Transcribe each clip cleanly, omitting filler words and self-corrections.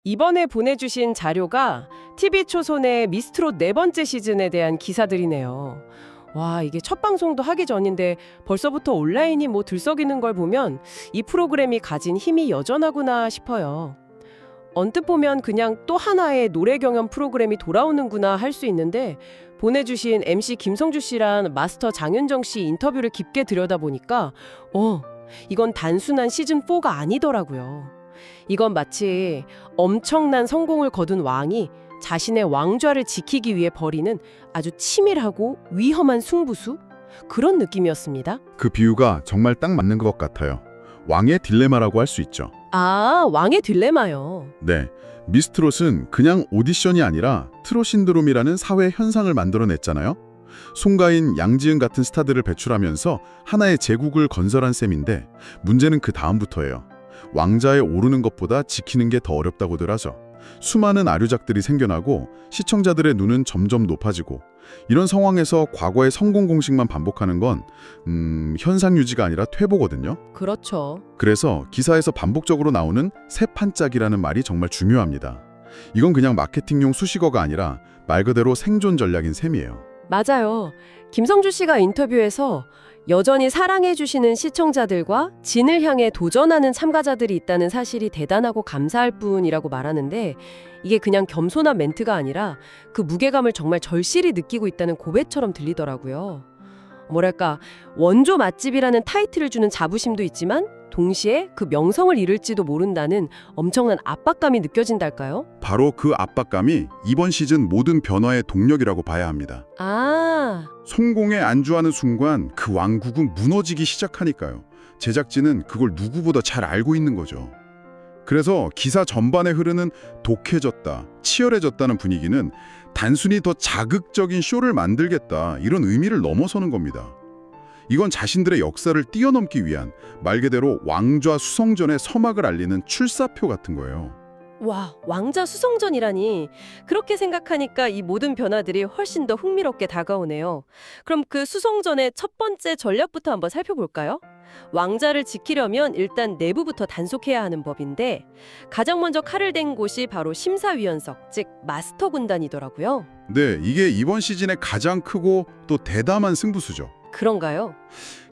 이번에 보내주신 자료가 TV조선의 미스트롯 네 번째 시즌에 대한 기사들이네요. 와, 이게 첫 방송도 하기 전인데 벌써부터 온라인이 들썩이는 걸 보면 이 프로그램이 가진 힘이 여전하구나 싶어요. 언뜻 보면 그냥 또 하나의 노래 경연 프로그램이 돌아오는구나 할 수 있는데 보내주신 MC 김성주 씨랑 마스터 장윤정 씨 인터뷰를 깊게 들여다보니까 이건 단순한 시즌4가 아니더라고요. 이건 마치 엄청난 성공을 거둔 왕이 자신의 왕좌를 지키기 위해 벌이는 아주 치밀하고 위험한 승부수? 그런 느낌이었습니다. 그 비유가 정말 딱 맞는 것 같아요. 왕의 딜레마라고 할 수 있죠. 아, 왕의 딜레마요. 네, 미스트롯은 그냥 오디션이 아니라 트롯 신드롬이라는 사회 현상을 만들어냈잖아요. 송가인, 양지은 같은 스타들을 배출하면서 하나의 제국을 건설한 셈인데 문제는 그 다음부터예요. 왕좌에 오르는 것보다 지키는 게 더 어렵다고들 하죠. 수많은 아류작들이 생겨나고 시청자들의 눈은 점점 높아지고 이런 상황에서 과거의 성공 공식만 반복하는 건 현상 유지가 아니라 퇴보거든요. 그렇죠. 그래서 기사에서 반복적으로 나오는 새 판짝이라는 말이 정말 중요합니다. 이건 그냥 마케팅용 수식어가 아니라 말 그대로 생존 전략인 셈이에요. 맞아요. 김성주 씨가 인터뷰에서 여전히 사랑해주시는 시청자들과 진을 향해 도전하는 참가자들이 있다는 사실이 대단하고 감사할 뿐이라고 말하는데 이게 그냥 겸손한 멘트가 아니라 그 무게감을 정말 절실히 느끼고 있다는 고백처럼 들리더라고요. 뭐랄까, 원조 맛집이라는 타이틀을 주는 자부심도 있지만 동시에 그 명성을 잃을지도 모른다는 엄청난 압박감이 느껴진달까요? 바로 그 압박감이 이번 시즌 모든 변화의 동력이라고 봐야 합니다. 아, 성공에 안주하는 순간 그 왕국은 무너지기 시작하니까요. 제작진은 그걸 누구보다 잘 알고 있는 거죠. 그래서 기사 전반에 흐르는 독해졌다, 치열해졌다는 분위기는 단순히 더 자극적인 쇼를 만들겠다 이런 의미를 넘어서는 겁니다. 이건 자신들의 역사를 뛰어넘기 위한 말 그대로 왕좌 수성전의 서막을 알리는 출사표 같은 거예요. 와, 왕자 수성전이라니. 그렇게 생각하니까 이 모든 변화들이 훨씬 더 흥미롭게 다가오네요. 그럼 그 수성전의 첫 번째 전략부터 한번 살펴볼까요? 왕자를 지키려면 일단 내부부터 단속해야 하는 법인데 가장 먼저 칼을 댄 곳이 바로 심사위원석, 즉 마스터 군단이더라고요. 네, 이게 이번 시즌의 가장 크고 또 대담한 승부수죠. 그런가요?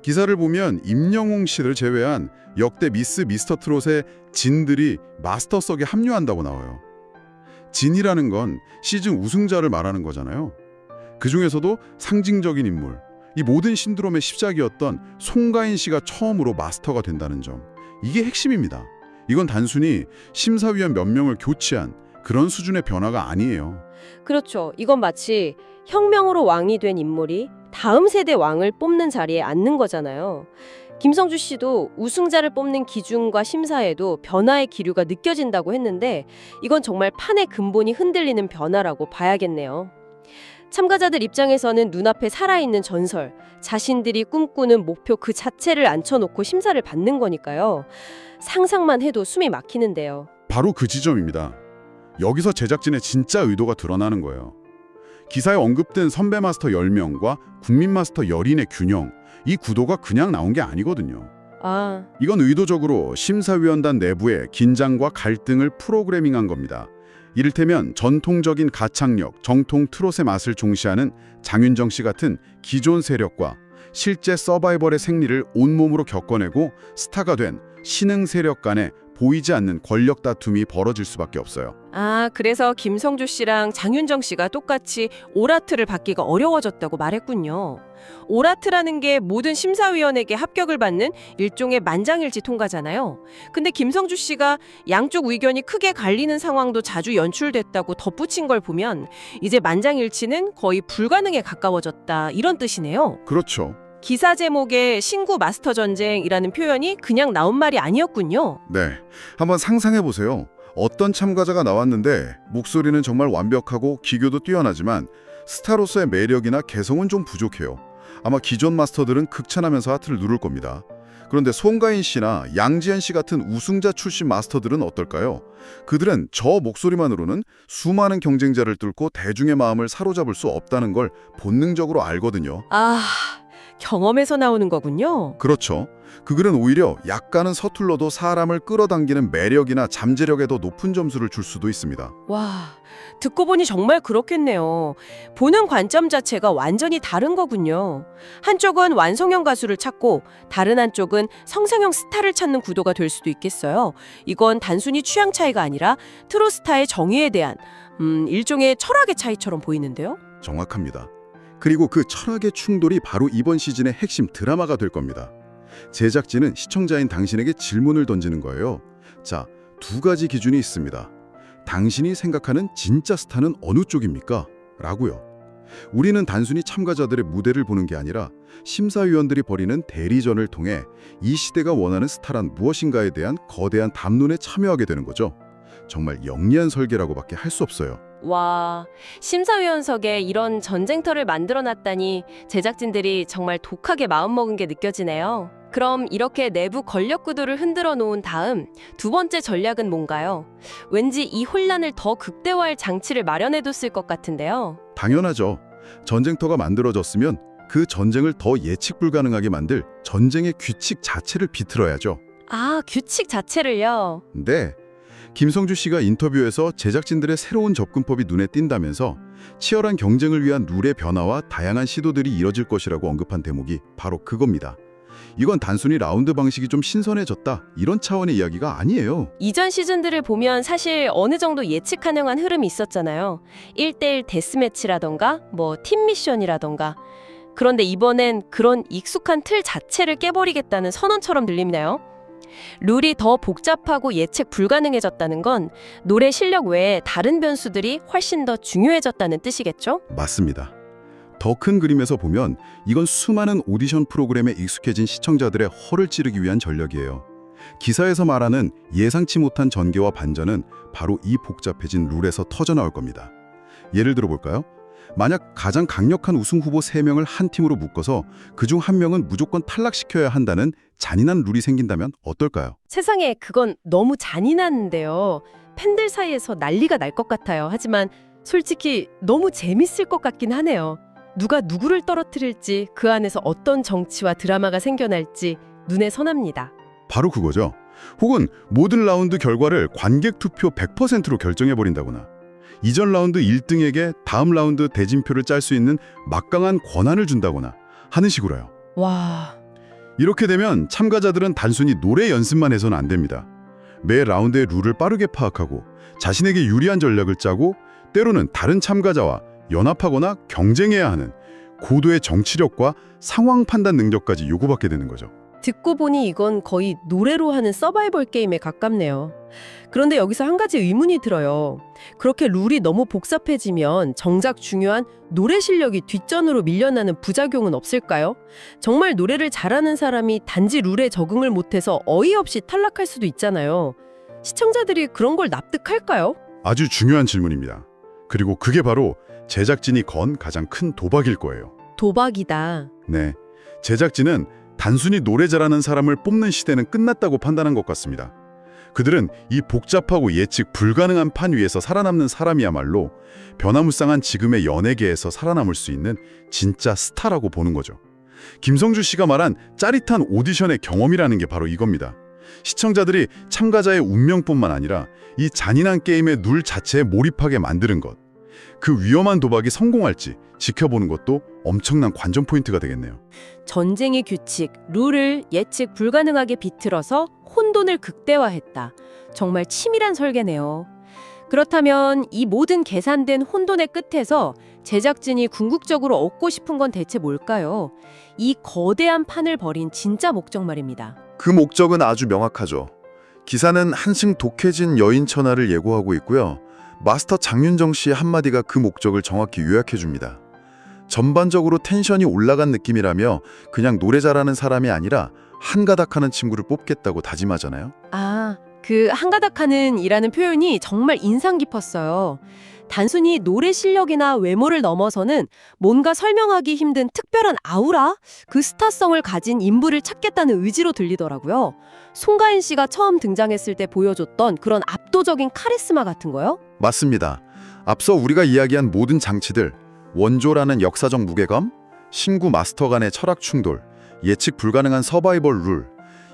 기사를 보면 임영웅 씨를 제외한 역대 미스터 트롯의 진들이 마스터석에 합류한다고 나와요. 진이라는 건 시즌 우승자를 말하는 거잖아요. 그중에서도 상징적인 인물, 이 모든 신드롬의 시작이었던 송가인 씨가 처음으로 마스터가 된다는 점. 이게 핵심입니다. 이건 단순히 심사위원 몇 명을 교체한 그런 수준의 변화가 아니에요. 그렇죠. 이건 마치 혁명으로 왕이 된 인물이 다음 세대 왕을 뽑는 자리에 앉는 거잖아요. 김성주 씨도 우승자를 뽑는 기준과 심사에도 변화의 기류가 느껴진다고 했는데 이건 정말 판의 근본이 흔들리는 변화라고 봐야겠네요. 참가자들 입장에서는 눈앞에 살아있는 전설, 자신들이 꿈꾸는 목표 그 자체를 앉혀놓고 심사를 받는 거니까요. 상상만 해도 숨이 막히는데요. 바로 그 지점입니다. 여기서 제작진의 진짜 의도가 드러나는 거예요. 기사에 언급된 선배 마스터 10명과 국민 마스터 10인의 균형, 이 구도가 그냥 나온 게 아니거든요. 이건 의도적으로 심사위원단 내부의 긴장과 갈등을 프로그래밍한 겁니다. 이를테면 전통적인 가창력, 정통 트롯의 맛을 중시하는 장윤정 씨 같은 기존 세력과 실제 서바이벌의 생리를 온몸으로 겪어내고 스타가 된 신흥 세력 간의 보이지 않는 권력 다툼이 벌어질 수밖에 없어요. 그래서 김성주 씨랑 장윤정 씨가 똑같이 오라트를 받기가 어려워졌다고 말했군요. 오라트라는 게 모든 심사위원에게 합격을 받는 일종의 만장일치 통과잖아요. 근데 김성주 씨가 양쪽 의견이 크게 갈리는 상황도 자주 연출됐다고 덧붙인 걸 보면 이제 만장일치는 거의 불가능에 가까워졌다 이런 뜻이네요. 그렇죠. 기사 제목에 신구 마스터 전쟁이라는 표현이 그냥 나온 말이 아니었군요. 네, 한번 상상해 보세요. 어떤 참가자가 나왔는데 목소리는 정말 완벽하고 기교도 뛰어나지만 스타로서의 매력이나 개성은 좀 부족해요. 아마 기존 마스터들은 극찬하면서 하트를 누를 겁니다. 그런데 송가인 씨나 양지은 씨 같은 우승자 출신 마스터들은 어떨까요? 그들은 저 목소리만으로는 수많은 경쟁자를 뚫고 대중의 마음을 사로잡을 수 없다는 걸 본능적으로 알거든요. 경험에서 나오는 거군요. 그렇죠. 그 글은 오히려 약간은 서툴러도 사람을 끌어당기는 매력이나 잠재력에 더 높은 점수를 줄 수도 있습니다. 와, 듣고 보니 정말 그렇겠네요. 보는 관점 자체가 완전히 다른 거군요. 한쪽은 완성형 가수를 찾고 다른 한쪽은 성장형 스타를 찾는 구도가 될 수도 있겠어요. 이건 단순히 취향 차이가 아니라 트로스타의 정의에 대한 일종의 철학의 차이처럼 보이는데요. 정확합니다. 그리고 그 철학의 충돌이 바로 이번 시즌의 핵심 드라마가 될 겁니다. 제작진은 시청자인 당신에게 질문을 던지는 거예요. 자, 두 가지 기준이 있습니다. 당신이 생각하는 진짜 스타는 어느 쪽입니까? 라고요. 우리는 단순히 참가자들의 무대를 보는 게 아니라 심사위원들이 벌이는 대리전을 통해 이 시대가 원하는 스타란 무엇인가에 대한 거대한 담론에 참여하게 되는 거죠. 정말 영리한 설계라고밖에 할 수 없어요. 와, 심사위원석에 이런 전쟁터를 만들어놨다니 제작진들이 정말 독하게 마음먹은 게 느껴지네요. 그럼 이렇게 내부 권력 구도를 흔들어 놓은 다음 두 번째 전략은 뭔가요? 왠지 이 혼란을 더 극대화할 장치를 마련해뒀을 것 같은데요. 당연하죠. 전쟁터가 만들어졌으면 그 전쟁을 더 예측 불가능하게 만들 전쟁의 규칙 자체를 비틀어야죠. 아, 규칙 자체를요? 네. 김성주 씨가 인터뷰에서 제작진들의 새로운 접근법이 눈에 띈다면서 치열한 경쟁을 위한 룰의 변화와 다양한 시도들이 이뤄질 것이라고 언급한 대목이 바로 그겁니다. 이건 단순히 라운드 방식이 좀 신선해졌다 이런 차원의 이야기가 아니에요. 이전 시즌들을 보면 사실 어느 정도 예측 가능한 흐름이 있었잖아요. 1대1 데스매치라던가 팀 미션이라던가. 그런데 이번엔 그런 익숙한 틀 자체를 깨버리겠다는 선언처럼 들리네요. 룰이 더 복잡하고 예측 불가능해졌다는 건 노래 실력 외에 다른 변수들이 훨씬 더 중요해졌다는 뜻이겠죠? 맞습니다. 더 큰 그림에서 보면 이건 수많은 오디션 프로그램에 익숙해진 시청자들의 허를 찌르기 위한 전략이에요. 기사에서 말하는 예상치 못한 전개와 반전은 바로 이 복잡해진 룰에서 터져나올 겁니다. 예를 들어 볼까요? 만약 가장 강력한 우승 후보 3명을 한 팀으로 묶어서 그중 한 명은 무조건 탈락시켜야 한다는 잔인한 룰이 생긴다면 어떨까요? 세상에 그건 너무 잔인한데요. 팬들 사이에서 난리가 날 것 같아요. 하지만 솔직히 너무 재밌을 것 같긴 하네요. 누가 누구를 떨어뜨릴지 그 안에서 어떤 정치와 드라마가 생겨날지 눈에 선합니다. 바로 그거죠. 혹은 모든 라운드 결과를 관객 투표 100%로 결정해버린다거나 이전 라운드 1등에게 다음 라운드 대진표를 짤 수 있는 막강한 권한을 준다거나 하는 식으로요. 와... 이렇게 되면 참가자들은 단순히 노래 연습만 해서는 안 됩니다. 매 라운드의 룰을 빠르게 파악하고 자신에게 유리한 전략을 짜고 때로는 다른 참가자와 연합하거나 경쟁해야 하는 고도의 정치력과 상황 판단 능력까지 요구받게 되는 거죠. 듣고 보니 이건 거의 노래로 하는 서바이벌 게임에 가깝네요. 그런데 여기서 한 가지 의문이 들어요. 그렇게 룰이 너무 복잡해지면 정작 중요한 노래 실력이 뒷전으로 밀려나는 부작용은 없을까요? 정말 노래를 잘하는 사람이 단지 룰에 적응을 못해서 어이없이 탈락할 수도 있잖아요. 시청자들이 그런 걸 납득할까요? 아주 중요한 질문입니다. 그리고 그게 바로 제작진이 건 가장 큰 도박일 거예요. 도박이다. 네, 제작진은 단순히 노래 잘하는 사람을 뽑는 시대는 끝났다고 판단한 것 같습니다. 그들은 이 복잡하고 예측 불가능한 판 위에서 살아남는 사람이야말로 변화무쌍한 지금의 연예계에서 살아남을 수 있는 진짜 스타라고 보는 거죠. 김성주 씨가 말한 짜릿한 오디션의 경험이라는 게 바로 이겁니다. 시청자들이 참가자의 운명뿐만 아니라 이 잔인한 게임의 룰 자체에 몰입하게 만드는 것. 그 위험한 도박이 성공할지 지켜보는 것도 엄청난 관전 포인트가 되겠네요. 전쟁의 규칙, 룰을 예측 불가능하게 비틀어서 혼돈을 극대화했다. 정말 치밀한 설계네요. 그렇다면 이 모든 계산된 혼돈의 끝에서 제작진이 궁극적으로 얻고 싶은 건 대체 뭘까요? 이 거대한 판을 벌인 진짜 목적 말입니다. 그 목적은 아주 명확하죠. 기사는 한층 독해진 여인 천하를 예고하고 있고요. 마스터 장윤정 씨의 한마디가 그 목적을 정확히 요약해줍니다. 전반적으로 텐션이 올라간 느낌이라며 그냥 노래 잘하는 사람이 아니라 한가닥하는 친구를 뽑겠다고 다짐하잖아요. 아, 그 한가닥하는 이라는 표현이 정말 인상 깊었어요. 단순히 노래 실력이나 외모를 넘어서는 뭔가 설명하기 힘든 특별한 아우라? 그 스타성을 가진 인물을 찾겠다는 의지로 들리더라고요. 송가인 씨가 처음 등장했을 때 보여줬던 그런 압도적인 카리스마 같은 거요? 맞습니다. 앞서 우리가 이야기한 모든 장치들, 원조라는 역사적 무게감, 신구 마스터 간의 철학 충돌, 예측 불가능한 서바이벌 룰,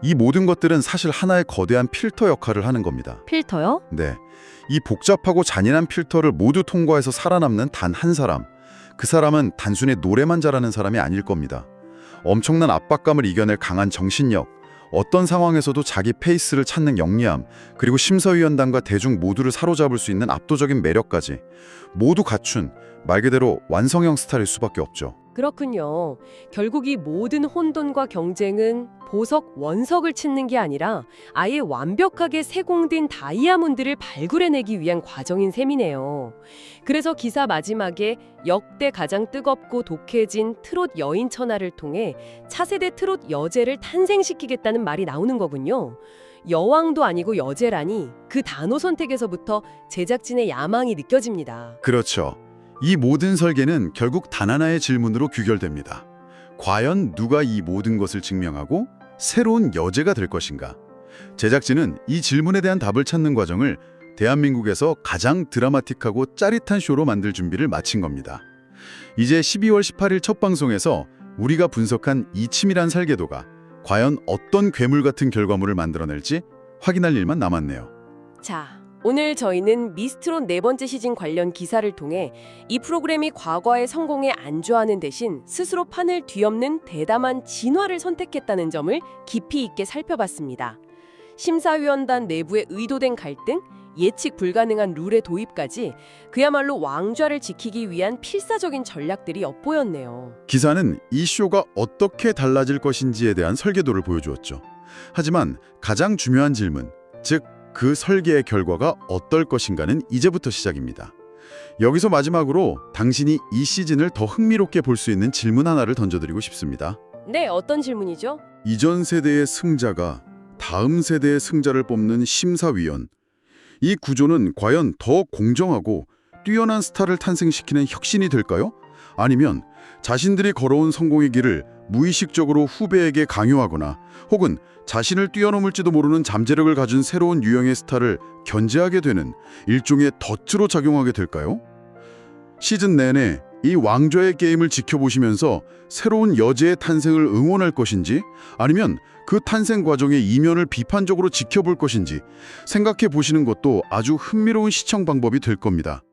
이 모든 것들은 사실 하나의 거대한 필터 역할을 하는 겁니다. 필터요? 네, 이 복잡하고 잔인한 필터를 모두 통과해서 살아남는 단 한 사람, 그 사람은 단순히 노래만 잘하는 사람이 아닐 겁니다. 엄청난 압박감을 이겨낼 강한 정신력, 어떤 상황에서도 자기 페이스를 찾는 영리함, 그리고 심사위원단과 대중 모두를 사로잡을 수 있는 압도적인 매력까지 모두 갖춘 말 그대로 완성형 스타일 수밖에 없죠. 그렇군요. 결국 이 모든 혼돈과 경쟁은 보석, 원석을 찾는 게 아니라 아예 완벽하게 세공된 다이아몬드를 발굴해내기 위한 과정인 셈이네요. 그래서 기사 마지막에 역대 가장 뜨겁고 독해진 트롯 여인 천하를 통해 차세대 트롯 여제를 탄생시키겠다는 말이 나오는 거군요. 여왕도 아니고 여제라니 그 단어 선택에서부터 제작진의 야망이 느껴집니다. 그렇죠. 이 모든 설계는 결국 단 하나의 질문으로 귀결됩니다. 과연 누가 이 모든 것을 증명하고 새로운 여제가 될 것인가? 제작진은 이 질문에 대한 답을 찾는 과정을 대한민국에서 가장 드라마틱하고 짜릿한 쇼로 만들 준비를 마친 겁니다. 이제 12월 18일 첫 방송에서 우리가 분석한 이 치밀한 설계도가 과연 어떤 괴물 같은 결과물을 만들어낼지 확인할 일만 남았네요. 자, 오늘 저희는 미스트롯 4번째 시즌 관련 기사를 통해 이 프로그램이 과거의 성공에 안주하는 대신 스스로 판을 뒤엎는 대담한 진화를 선택했다는 점을 깊이 있게 살펴봤습니다. 심사위원단 내부의 의도된 갈등, 예측 불가능한 룰의 도입까지 그야말로 왕좌를 지키기 위한 필사적인 전략들이 엿보였네요. 기사는 이 쇼가 어떻게 달라질 것인지에 대한 설계도를 보여주었죠. 하지만 가장 중요한 질문, 즉 그 설계의 결과가 어떨 것인가는 이제부터 시작입니다. 여기서 마지막으로 당신이 이 시즌을 더 흥미롭게 볼 수 있는 질문 하나를 던져드리고 싶습니다. 네, 어떤 질문이죠? 이전 세대의 승자가 다음 세대의 승자를 뽑는 심사위원. 이 구조는 과연 더 공정하고 뛰어난 스타를 탄생시키는 혁신이 될까요? 아니면 자신들이 걸어온 성공의 길을 무의식적으로 후배에게 강요하거나 혹은 자신을 뛰어넘을지도 모르는 잠재력을 가진 새로운 유형의 스타를 견제하게 되는 일종의 덫으로 작용하게 될까요? 시즌 내내 이 왕좌의 게임을 지켜보시면서 새로운 여제의 탄생을 응원할 것인지 아니면 그 탄생 과정의 이면을 비판적으로 지켜볼 것인지 생각해 보시는 것도 아주 흥미로운 시청 방법이 될 겁니다.